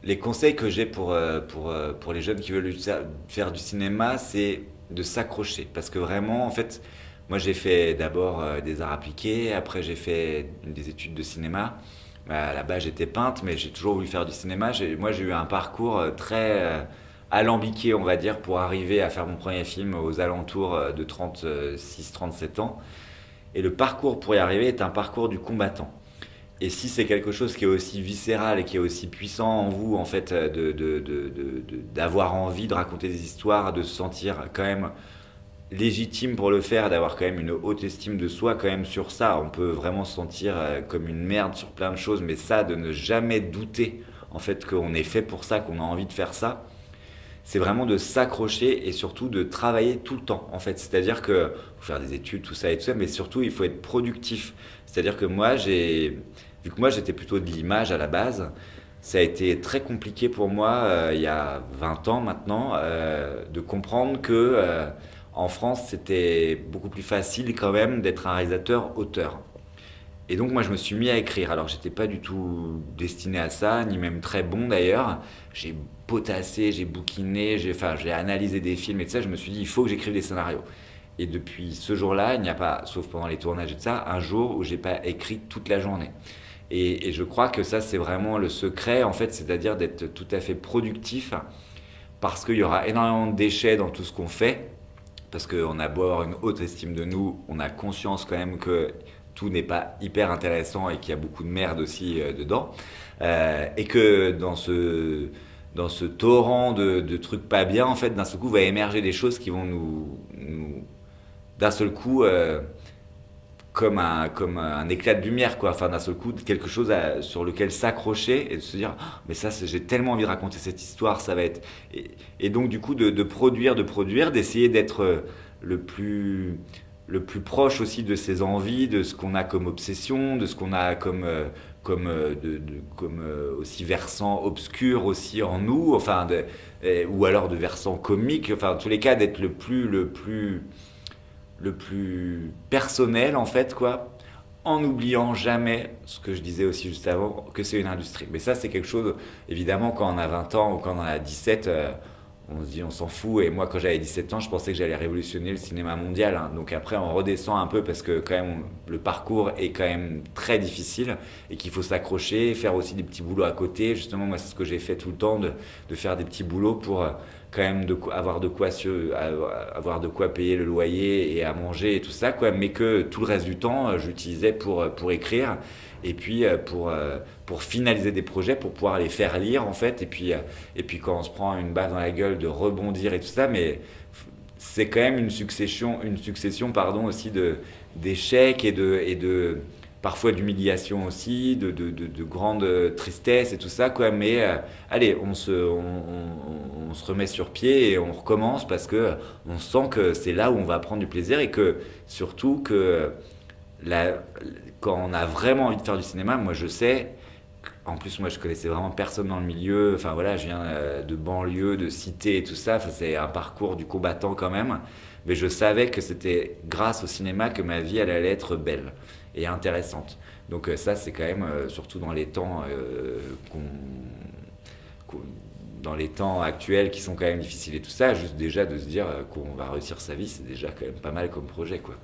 Les conseils que j'ai pour les jeunes qui veulent faire du cinéma, c'est de s'accrocher. Parce que vraiment, en fait, moi j'ai fait d'abord des arts appliqués, après j'ai fait des études de cinéma. Bah, à la base j'étais peintre, mais j'ai toujours voulu faire du cinéma. Moi j'ai eu un parcours très alambiqué, on va dire, pour arriver à faire mon premier film aux alentours de 36-37 ans. Et le parcours pour y arriver est un parcours du combattant. Et si c'est quelque chose qui est aussi viscéral et qui est aussi puissant en vous, en fait, d'avoir envie de raconter des histoires, de se sentir quand même légitime pour le faire, d'avoir quand même une haute estime de soi quand même sur ça, on peut vraiment se sentir comme une merde sur plein de choses, mais ça, de ne jamais douter en fait qu'on est fait pour ça, qu'on a envie de faire ça, c'est vraiment de s'accrocher et surtout de travailler tout le temps en fait. C'est-à-dire que faut faire des études, tout ça et tout ça, mais surtout il faut être productif. C'est-à-dire que vu que moi j'étais plutôt de l'image à la base, ça a été très compliqué pour moi il y a 20 ans maintenant de comprendre que en France c'était beaucoup plus facile quand même d'être un réalisateur auteur. Et donc moi je me suis mis à écrire. Alors j'étais pas du tout destiné à ça, ni même très bon d'ailleurs. J'ai potassé, j'ai bouquiné, j'ai analysé des films et tout ça. Je me suis dit il faut que j'écrive des scénarios. Et depuis ce jour-là, il n'y a pas, sauf pendant les tournages et tout ça, un jour où j'ai pas écrit toute la journée. Et je crois que ça c'est vraiment le secret en fait, c'est-à-dire d'être tout à fait productif parce qu'il y aura énormément de déchets dans tout ce qu'on fait. Parce qu'on a beau avoir une haute estime de nous, on a conscience quand même que tout n'est pas hyper intéressant et qu'il y a beaucoup de merde aussi dedans. Et que dans ce torrent de trucs pas bien, en fait, d'un seul coup, va émerger des choses qui vont d'un seul coup, comme un éclat de lumière, quoi. Enfin, d'un seul coup, quelque chose sur lequel s'accrocher et de se dire, ah, mais ça, j'ai tellement envie de raconter cette histoire, ça va être. Et donc, du coup, de produire, d'essayer d'être le plus proche aussi de ses envies, de ce qu'on a comme obsession, de ce qu'on a comme aussi versant obscur aussi en nous, enfin, ou alors de versant comique, enfin, en tous les cas, d'être le plus personnel en fait quoi, en n'oubliant jamais ce que je disais aussi juste avant, que c'est une industrie. Mais ça c'est quelque chose, évidemment quand on a 20 ans ou quand on a 17, on se dit on s'en fout. Et moi quand j'avais 17 ans je pensais que j'allais révolutionner le cinéma mondial, hein. Donc après on redescend un peu parce que quand même le parcours est quand même très difficile et qu'il faut s'accrocher, faire aussi des petits boulots à côté. Justement moi c'est ce que j'ai fait tout le temps, de faire des petits boulots pour quand même avoir de quoi payer le loyer et à manger et tout ça quoi, mais que tout le reste du temps j'utilisais pour écrire et puis pour finaliser des projets, pour pouvoir les faire lire en fait, et puis quand on se prend une balle dans la gueule de rebondir et tout ça, mais c'est quand même une succession pardon aussi d'échecs et de parfois d'humiliation aussi, de grande tristesse et tout ça quoi, mais allez on se remet sur pied et on recommence parce que on sent que c'est là où on va prendre du plaisir et que surtout que la, quand on a vraiment envie de faire du cinéma, moi je sais, en plus moi je connaissais vraiment personne dans le milieu, enfin voilà, je viens de banlieue, de cité et tout ça, enfin, c'est un parcours du combattant quand même, mais je savais que c'était grâce au cinéma que ma vie elle allait être belle et intéressante. Donc ça c'est quand même, surtout dans les temps qu'on- dans les temps actuels qui sont quand même difficiles et tout ça, juste déjà de se dire qu'on va réussir sa vie, c'est déjà quand même pas mal comme projet quoi.